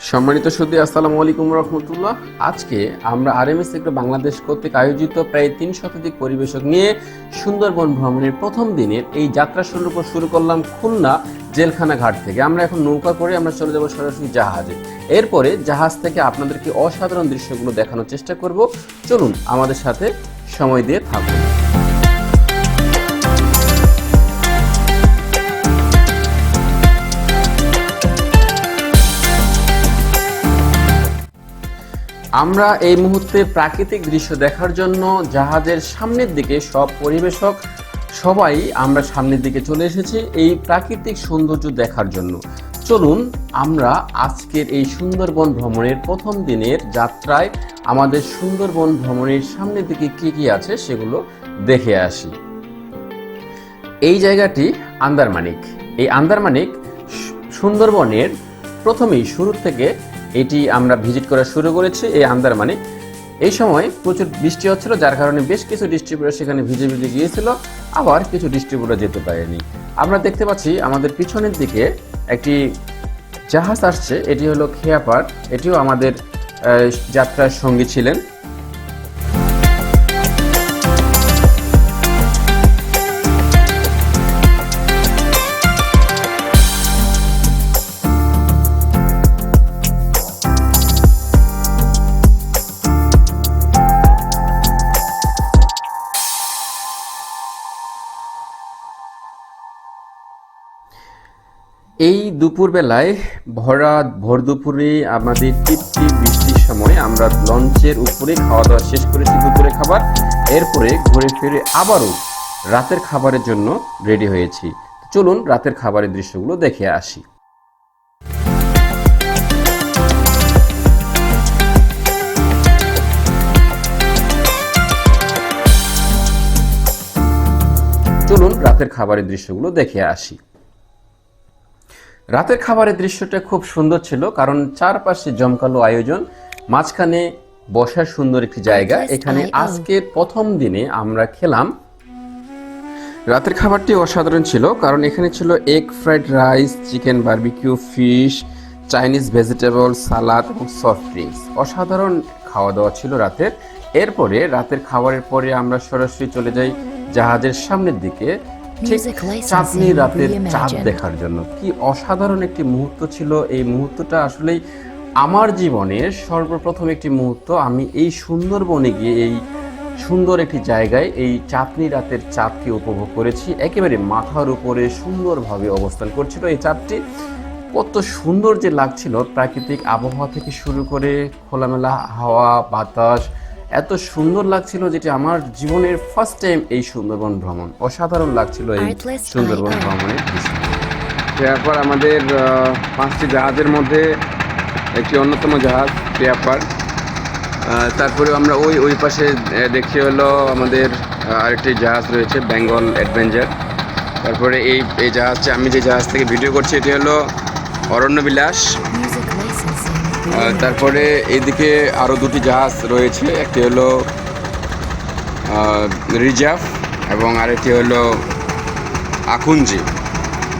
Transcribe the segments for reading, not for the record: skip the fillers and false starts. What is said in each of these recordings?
সম্মানিত সুধী, আসসালামু আলাইকুম রহমতুল্লাহ। আজকে আমরা আরএমএস এগ্রো বাংলাদেশ কর্তৃক আয়োজিত প্রায় ৩ শতাধিক পরিবেশক নিয়ে সুন্দরবন ভ্রমণের প্রথম দিনের এই যাত্রা শুরু করলাম খুলনা জেলখানা ঘাট থেকে। আমরা এখন নৌকা করে আমরা চলে যাব সরাসরি জাহাজে। এরপরে জাহাজ থেকে আপনাদেরকে অসাধারণ দৃশ্যগুলো দেখানোর চেষ্টা করব। চলুন আমাদের সাথে সময় দিয়ে থাকুন। আমরা এই মুহূর্তে প্রাকৃতিক দৃশ্য দেখার জন্য জাহাজের সামনের দিকে সব পরিবেশক সবাই আমরা সামনের দিকে চলে এসেছি এই প্রাকৃতিক সৌন্দর্য দেখার জন্য। চলুন আমরা আজকের এই সুন্দরবন ভ্রমণের প্রথম দিনের যাত্রায় আমাদের সুন্দরবন ভ্রমণের সামনের দিকে কি কি আছে সেগুলো দেখে আসি। এই জায়গাটি আন্দারমানিক। এই আন্দারমানিক সুন্দরবনের প্রথমেই শুরু থেকে এটি আমরা ভিজিট করা শুরু করেছি। এই আন্দারমানিক এই সময় প্রচুর বৃষ্টি হচ্ছিল, যার কারণে বেশ কিছু ডিস্ট্রিবিউটার সেখানে ভিজে গিয়েছিল, আবার কিছু ডিস্ট্রিবিউটার যেতে পারেনি। আমরা দেখতে পাচ্ছি আমাদের পিছনের দিকে একটি জাহাজ আসছে, এটি হলো খেয়াপাড়। এটিও আমাদের যাত্রার সঙ্গী ছিলেন। এই দুপুরবেলায় ভোর দুপুরে আমাদের টিপটি বৃষ্টির সময় আমরা লঞ্চের উপরে খাওয়া দাওয়া শেষ করেছি দুপুরে খাবার। এরপরে ঘুরে ফিরে আবারও রাতের খাবারের জন্য রেডি হয়েছি। চলুন রাতের খাবারের দৃশ্যগুলো দেখে আসি। চলুন রাতের খাবারের দৃশ্যগুলো দেখে আসি। রাতের খাবারের দৃশ্যটা খুব সুন্দর ছিল, কারণ চারপাশে জমকালো আয়োজন, মাঝখানে বসার সুন্দর একটি জায়গা। এখানে আজকের প্রথম দিনে আমরা খেলাম। রাতের খাবারটি অসাধারণ ছিল, কারণ এখানে ছিল egg fried rice, chicken barbecue, fish, Chinese vegetable, salad এবং সফট ড্রিঙ্কস। অসাধারণ খাওয়া দাওয়া ছিল রাতের। এরপরে রাতের খাবারের পরে আমরা সরাসরি চলে যাই জাহাজের সামনের দিকে, ঠিক চাঁদনি রাতের চাঁদ দেখার জন্য। কি অসাধারণ একটি মুহূর্ত ছিল এই মুহূর্তটা। আসলেই আমার জীবনের সর্বপ্রথম একটি মুহূর্ত। আমি এই সুন্দরবনে গিয়ে এই সুন্দর একটি জায়গায় এই চাঁদনি রাতের চাঁদকে উপভোগ করেছি। একেবারে মাথার উপরে সুন্দরভাবে অবস্থান করছিল এই চাঁদটি। কত সুন্দর যে লাগছিল, প্রাকৃতিক আবহাওয়া থেকে শুরু করে খোলামেলা হাওয়া বাতাস, এত সুন্দর লাগছিল, যেটি আমার জীবনের ফার্স্ট টাইম এই সুন্দরবন ভ্রমণ। অসাধারণ লাগছিল এই সুন্দরবন ভ্রমণের। পেয়াপাড় আমাদের 5টি জাহাজের মধ্যে একটি অন্যতম জাহাজ পেয়াপাড়। তারপরে আমরা ওই পাশে দেখি হলো আমাদের আরেকটি জাহাজ রয়েছে বেঙ্গল অ্যাডভেঞ্চার। তারপরে এই জাহাজটি, আমি যে জাহাজ থেকে ভিডিও করছি, এটি হলো অরণ্যবিলাস। তারপরে এইদিকে আরও 2টি জাহাজ রয়েছে, একটি হলো রিজার্ভ এবং আরেকটি হলো আখুঞ্জি।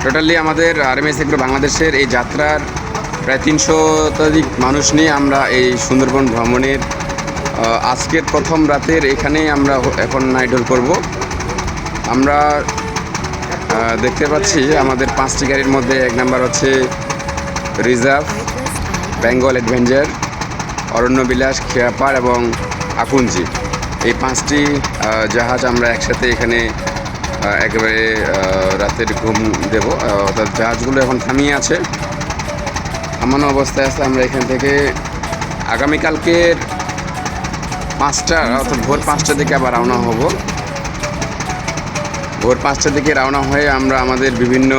টোটালি আমাদের আরএমএস এগ্রো বাংলাদেশের এই যাত্রার প্রায় 300 শতাধিক মানুষ নিয়ে আমরা এই সুন্দরবন ভ্রমণের আজকের প্রথম রাতের এখানেই আমরা এখন নাইট হোল্ড করব। আমরা দেখতে পাচ্ছি আমাদের 5টি গাড়ির মধ্যে 1 নাম্বার হচ্ছে রিজার্ভ, বেঙ্গল অ্যাডভেঞ্চার, অরণ্যবিলাস, খেয়াপাড় এবং আকুঞ্জি। এই 5টি জাহাজ আমরা একসাথে এখানে একেবারে রাতের ঘুম দেব। অর্থাৎ জাহাজগুলো এখন থামিয়ে আছে, থামানো অবস্থায় আছে। আমরা এখান থেকে আগামীকালকের 5টা অর্থাৎ ভোর 5টার দিকে আবার রওনা হব। ভোর 5টার দিকে রওনা হয়ে আমরা আমাদের বিভিন্ন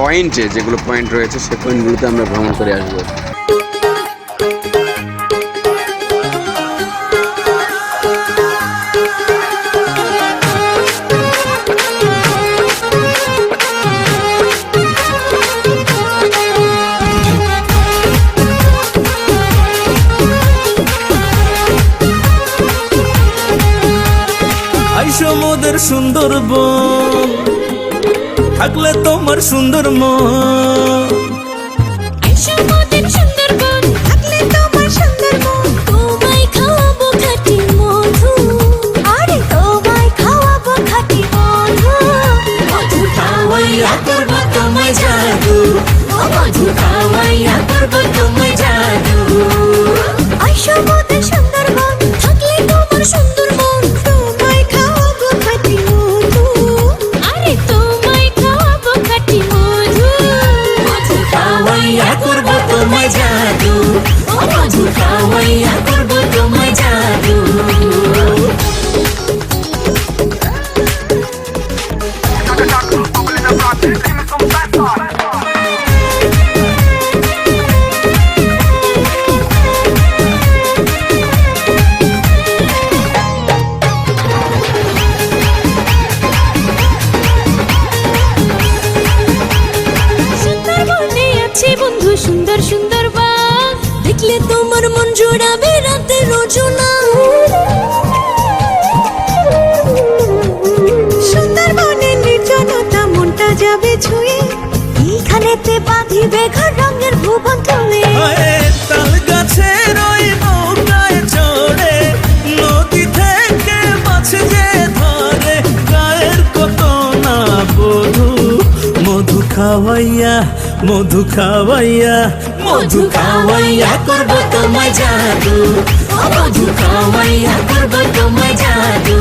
পয়েন্টে, যেগুলো পয়েন্ট রয়েছে সেই পয়েন্টগুলোতে আমরা ভ্রমণ করে আসবো। সমুদ্র সুন্দরবন থাকলে তোমার সুন্দর মন। করবো তোমায় জাদু। আইসো মোদের সুন্দরবন, থাকলে তোমার সুন্দর মন, তোমায় খাওয়াবো খাঁটি মধু। আরে তোমায় খাওয়াবো খাঁটি মধু। মধু খাওয়াইয়া করবো তোমায় জাদু, ও মধু খাওয়াইয়া করবো তোমায় জাদু। সুন্দরবনে আছে বন্ধু সুন্দর সুন্দর বাঘ, দেখলে তোমার মন জোড়াবে রাতের রোজনা। সুন্দরবনের নির্জনতা মনটা যাবে ছুঁয়ে, এইখানেতে বাঁধিবে ঘর রঙের ভুবন তুলে। তাল গাছের ওই নৌকায় চড়ে নদী থেকে মাছ যে ধরে, গায়ের কত না বধু, মধু খাওয়াইয়া মধু খাওয়াইয়া মধু খাওয়াইয়া করবো তোমায় জাদু, ও মধু খাওয়াইয়া করবো তোমায় জাদু।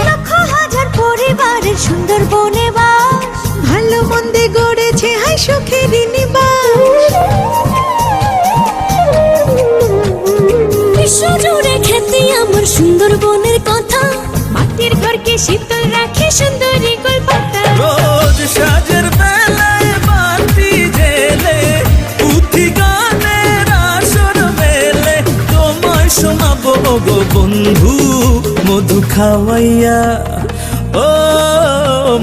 লক্ষ হাজার পরিবারের সুন্দরবনে বাস, ভালো মন্দে গড়েছে হাই সুখের নিবাস। বিশ্ব জুড়ে খ্যাতি আমার সুন্দরবনের কথা, মাটির ঘরকে শীতল রাখে সুন্দরী কলকাতা। রোজ সাজের বেলায় বাতি জেলে পুঁথি গানের আসর মেলে, তোমায় শোনাবো গো বন্ধু, মধু খাওয়াইয়া ও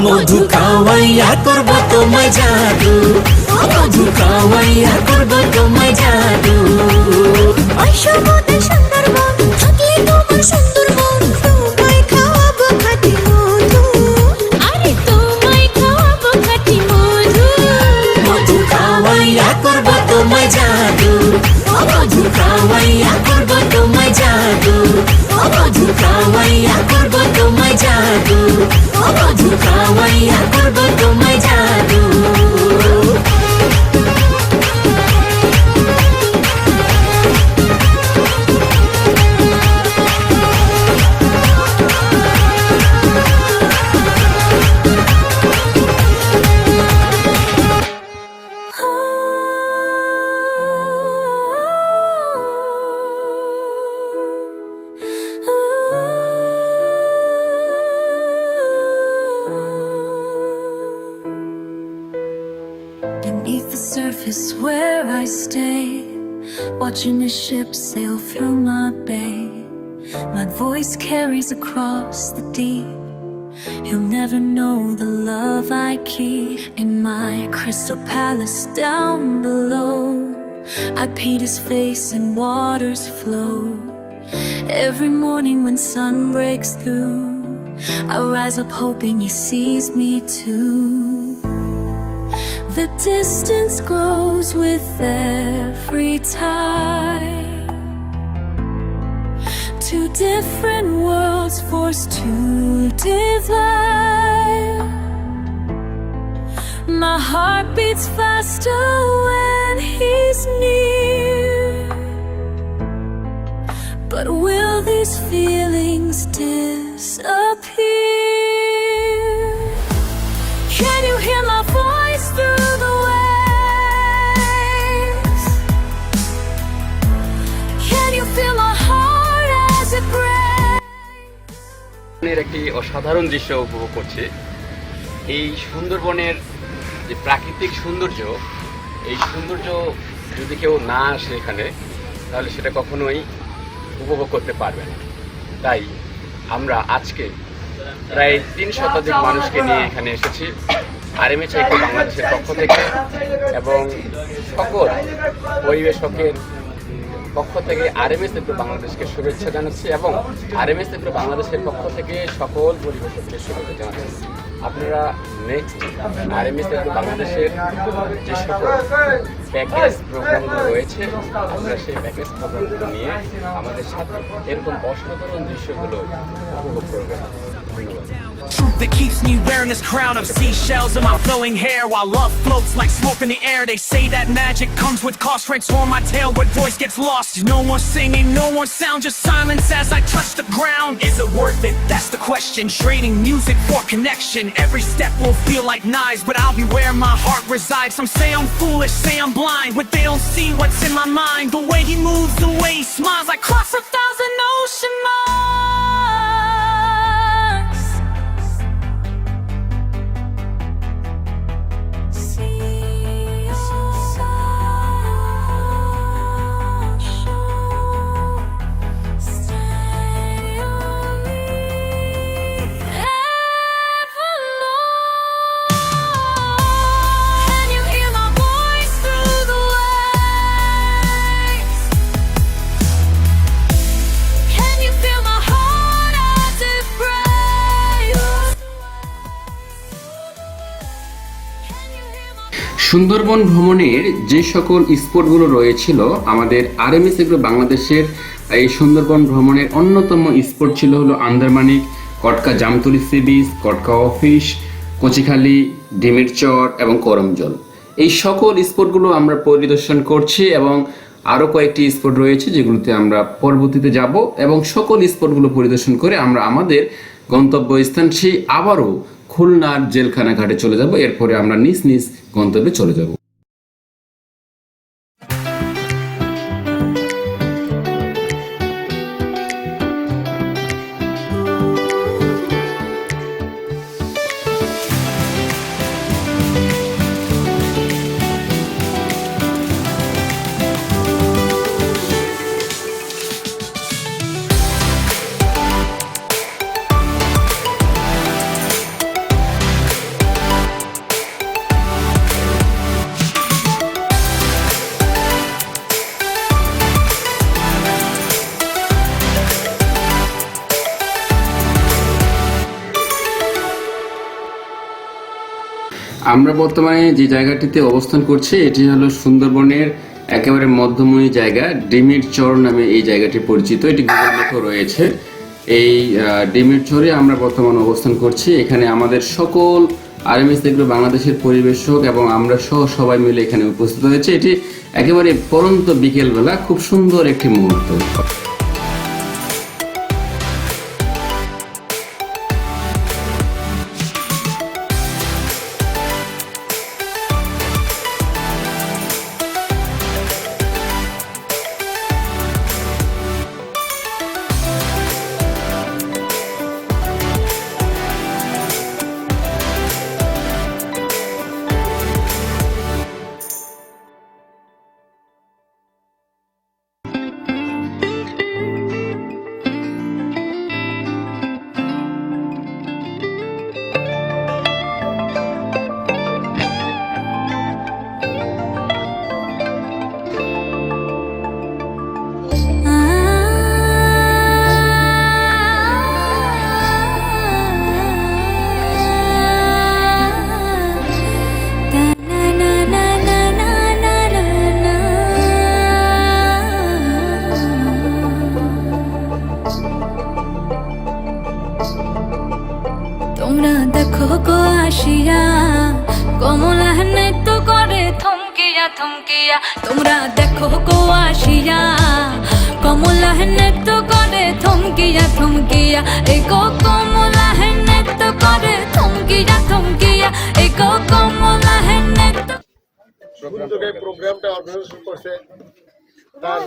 মধু খাওয়াইয়া করবো তোমায় জাদু, ও মধু খাওয়াইয়া করবো তোমায় জাদু। আইসো মোদের সুন্দরবন, থাকলে তোমার সুন্দর মন, তোমায় খাওয়াবো খাঁটি মধু। আরে তোমায় খাওয়াবো খাঁটি মধু। মধু খাওয়াইয়া করবো তোমায় জাদু, ও মধু খাওয়াইয়া করবো তোমায় জাদু। ও মধু খাওয়াইয়া করবো তোমায় জাদু, ও মধু খাওয়াইয়া করবো তোমায় জাদু। Beneath the surface where I stay, watching the ship sail through my bay, my voice carries across the deep. He'll never know the love I keep in my crystal palace down below. I paint his face and waters flow. Every morning when sun breaks through, I rise up hoping he sees me too. The distance grows with every tide. Two different worlds forced to divide. My heart beats faster when he's near. But will these feelings disappear? Can you hear my voice through the waves? Can you feel my heart as it breaks? একটি অসাধারণ দৃশ্য উপভোগ করছি। এই সুন্দরবনের যে প্রাকৃতিক সৌন্দর্য, এই সৌন্দর্য যদি কেউ না আসে এখানে, তাহলে সেটা কখনোই উপভোগ করতে পারবে না। তাই আমরা আজকে প্রায় 3 শতাধিক মানুষকে নিয়ে এখানে এসেছি RMH Eco বাংলাদেশের পক্ষ থেকে এবং সকল পরিবেশকের পক্ষ থেকে RMH Eco বাংলাদেশকে শুভেচ্ছা জানাচ্ছি এবং RMH Eco বাংলাদেশের পক্ষ থেকে সকল পরিবেশককে শুভেচ্ছা জানাচ্ছি। আপনারা নেক্সট RMH Eco বাংলাদেশের যে সকল প্যাকেজ প্রোগ্রামগুলো রয়েছে, আমরা সেই প্যাকেজ প্রোগ্রামগুলো নিয়ে আমাদের সাথে এরকম অসাধারণ দৃশ্যগুলো উপভোগ করবেন। ধন্যবাদ। Truth that keeps me wearing this crown of seashells in my flowing hair, while love floats like smoke in the air. They say that magic comes with cost. Transform my tale, but voice gets lost. No more singing, no more sound, just silence as I touch the ground. Is it worth it? That's the question. Trading music for connection. Every step will feel like knives, but I'll be where my heart resides. Some say I'm foolish, say I'm blind, but they don't see what's in my mind. The way he moves, the way he smiles, I cross 1,000 ocean miles. Sundarban ভ্রমণের যে সকল স্পটগুলো রয়েছিল, আমাদের RMS agro বাংলাদেশের এই সুন্দরবন ভ্রমণের অন্যতম spot ছিল হলো Andharmanik, Katka Jamtali sea beach, Katka office, Kochikhali, Dimer Char এবং করমজল। এই সকল স্পটগুলো আমরা পরিদর্শন করছি এবং আরও কয়েকটি স্পট রয়েছে যেগুলোতে আমরা পরবর্তীতে যাব, এবং সকল স্পটগুলো পরিদর্শন করে আমরা আমাদের গন্তব্যস্থান সেই আবারও খুলনার জেলখানা ঘাটে চলে যাব। এরপরে আমরা নিজ নিজ গন্তব্যে চলে যাব। আমরা বর্তমানে যে জায়গাটিতে অবস্থান করছি এটি হলো সুন্দরবনের একেবারে মধ্যমণি জায়গা, ডিমির চর নামে এই জায়গাটি পরিচিত। এটি গুগল ম্যাপেও রয়েছে। এই ডিমির চরে আমরা বর্তমানে অবস্থান করছি। এখানে আমাদের সকল RMS এগ্রো বাংলাদেশের পরিবেশক এবং আমরা সহ সবাই মিলে এখানে উপস্থিত হয়েছে। এটি একেবারে পরন্ত বিকেলবেলা, খুব সুন্দর একটি মুহূর্ত। তোমরা দেখো গো আসিয়া কমলা নৃত্য করে থমকিয়া থমকিয়া, তোমরা দেখো গো আসিয়া কমলা নৃত্য করে থমকিয়া থমকিয়া, এই গো কমলা নৃত্য করে থমকিয়া থমকিয়া, এই গো কমলা নৃত্য। প্রোগ্রামটা অর্গানাইজেশন করছে তার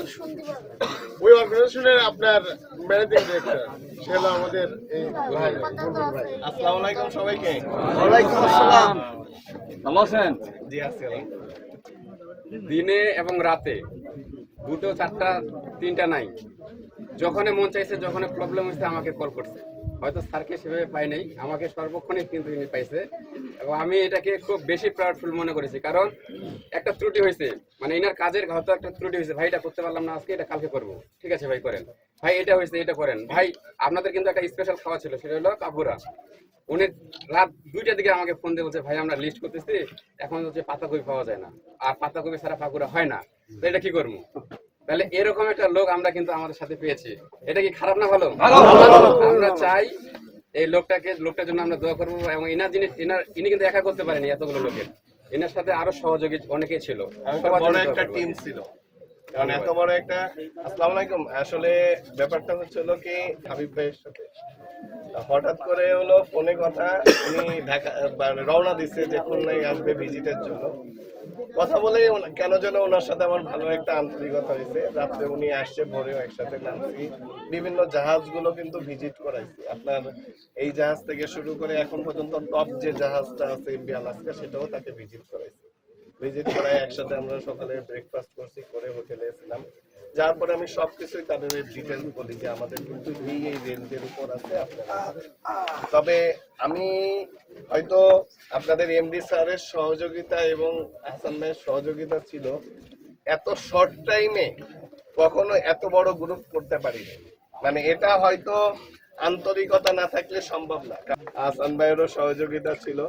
ওই অর্গানাইজেশনের আপনার ম্যানেজিং ডিরেক্টর, সে হলো আমাদের এই ভাই বুলবুল ভাই। আসসালামু আলাইকুম সবাইকে। ওয়ালাইকুম আসসালাম। ভালো আছেন? জি আছি। দিনে এবং রাতে দুটো, চারটা, তিনটা নাই, যখন মন চাইছে, যখন প্রবলেম হয়েছে আমাকে কল করছে। হয়তো স্যারকে সেভাবে পাই নাই, আমাকে সর্বক্ষণে কিন্তু ইনি পাইছে। এবং আমি এটাকে খুব বেশি প্রাউডফুল মনে করেছি, কারণ একটা ত্রুটি হয়েছে, মানে এনার কাজের হয়তো একটা ত্রুটি হয়েছে, ভাই এটা করতে পারলাম না আজকে, এটা কালকে করবো, ঠিক আছে ভাই করেন, ভাই এটা হয়েছে এটা করেন ভাই। আপনাদের কিন্তু একটা স্পেশাল খাওয়া ছিল, সেটা হলো কাপুরা। উনি রাত 2টার দিকে আমাকে ফোন দিয়ে বলছে, ভাই আমরা লিস্ট করতেছি, এখন হচ্ছে পাতাকপি পাওয়া যায় না, আর পাতাকপি ছাড়া পাকুড়া হয় না, তো এটা কি করবো? তাহলে এরকম একটা লোক আমরা কিন্তু আমাদের সাথে পেয়েছি, এটা কি খারাপ না ভালো? আমরা চাই এই লোকটার জন্য আমরা দোয়া করবো, এবং ইনি কিন্তু একা করতে পারেনি এতগুলো লোকের, এনার সাথে আরো সহযোগী অনেকেই ছিল, বড় একটা টিম ছিল, কারণ এত বড় একটা। আসসালামু আলাইকুম। আসলে ব্যাপারটা হচ্ছিল কি, হাবিব ভাইয়ের সাথে হঠাৎ করে হলো ফোনে কথা, উনি ঢাকা রওনা দিচ্ছে যে খুলনায় আসবে ভিজিটের জন্য। কথা বলে কেন যেন ওনার সাথে আমার ভালো একটা আন্তরিকতা হয়েছে। রাত্রে উনি আসছে, ভোরেও একসাথে নামছি, বিভিন্ন জাহাজগুলো কিন্তু ভিজিট করাইছি। আপনার এই জাহাজ থেকে শুরু করে এখন পর্যন্ত টপ যে জাহাজটা আছে এমভি আলাস্কা, সেটাও তাকে ভিজিট করাইছি। ভিজিট করায় একসাথে আমরা সকালে ব্রেকফাস্ট করছি, করে হোটেলে এসেছিলাম। যার পরে আমি সবকিছুই তাদের ডিটেলস বলি যে আমাদের কিন্তু এই রেঞ্জের উপর আছে আপনারা। তবে আমি হয়তো আপনাদের এমডি স্যারের সহযোগিতা এবং হাসান ভাইয়ের সহযোগিতা ছিল, এত শর্ট টাইমে কখনো এত বড় গ্রুপ করতে পারিনি। মানে এটা হয়তো আন্তরিকতা না থাকলে সম্ভব না। হাসান ভাইয়েরও সহযোগিতা ছিল।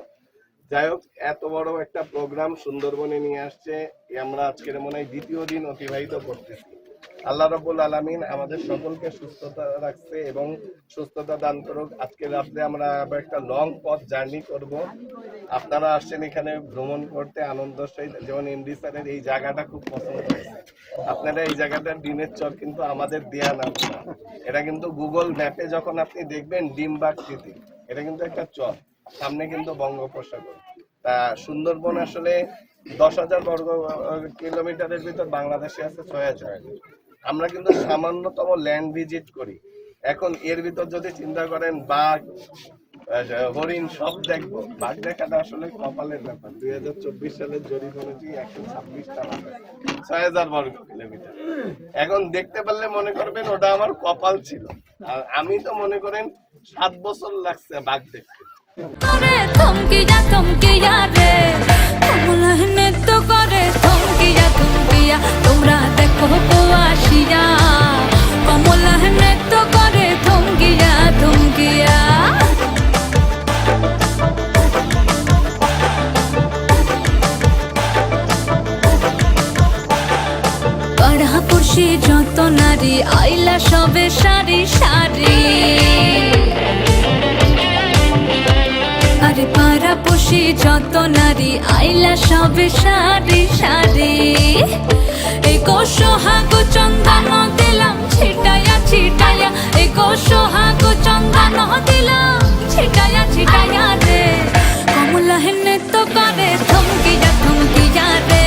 যাই হোক, এত বড় একটা প্রোগ্রাম সুন্দরবনে নিয়ে আসছে, আমরা আজকের মনে হয় 2য় দিন অতিবাহিত করতেছি। আল্লাহ রাব্বুল আলামিন আমাদের সকলকে সুস্থতা রাখছে এবং সুস্থতা দান করুক। আজকে রাত্রে আমরা আবার একটা লং পথ জার্নি করব। আপনারা আসছেন এখানে ভ্রমণ করতে আনন্দ সহিত, যেমন এমডি স্যারের এই জায়গাটা খুব পছন্দ হয়েছে। আপনারা এই জায়গাটার ডিমের চর কিন্তু আমাদের দেয়া নাম না, এটা কিন্তু গুগল ম্যাপে যখন আপনি দেখবেন ডিমবাকৃতি, এটা কিন্তু একটা চর, সামনে কিন্তু বঙ্গোপসাগর। তা সুন্দরবন আসলে 10,000 বর্গ কিলোমিটারের ভিতর বাংলাদেশে আছে 6,000। আমরা কিন্তু সামান্যতম ল্যান্ড ভিজিট করি। এখন এর ভিতর যদি চিন্তা করেন বাঘ, হরিণ সব দেখবো, বাঘ দেখাটা আসলে কপালের ব্যাপার। 2024 সালের জরিপ অনুযায়ী 126টা বাঘ, 6,000 বর্গ কিলোমিটার। এখন দেখতে পারলে মনে করবেন ওটা আমার কপাল ছিল। আর আমি তো মনে করেন 7 বছর লাগছে বাঘ দেখতে। করে থমকিয়া রে কমলা নৃত্য করে থমকিয়া তোমরা দেখো আসিয়া কমলা নৃত্য করে থমকিয়া পাড়াপড়শি যত নারী আইলা সবে সারি সারি, আরে পাড়াপড়শি যত নারী আইলা সবে সারি সারি। এই সোহাগো চন্দন দিলাম ছিটায়া ছিটায়া, এই সোহাগো চন্দন দিলাম ছিটায়া ছিটায়া রে কমলা নৃত্য করে থমকিয়া রে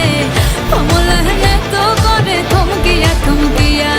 কমলা নৃত্য করে থমকিয়া।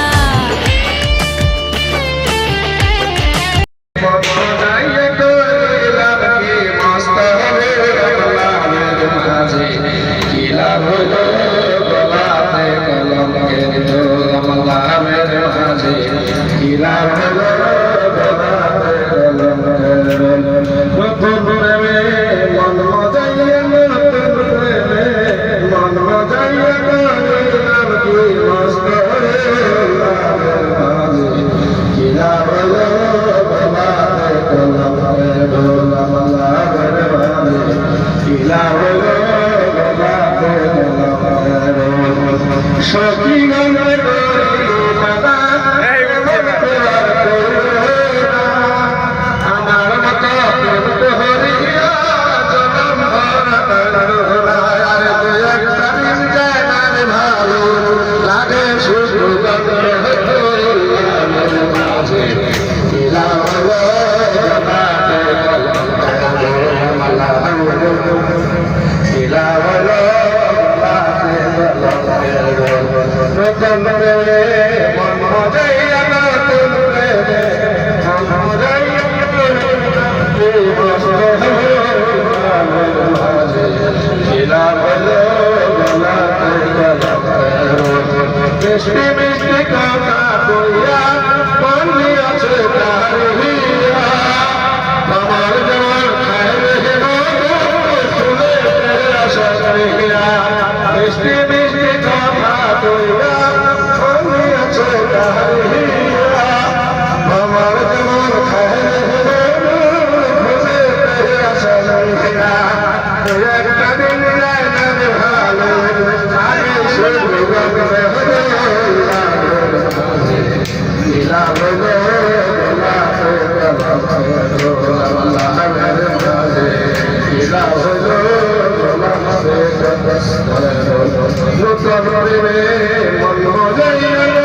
নূতন প্রেমে মন যাইয়া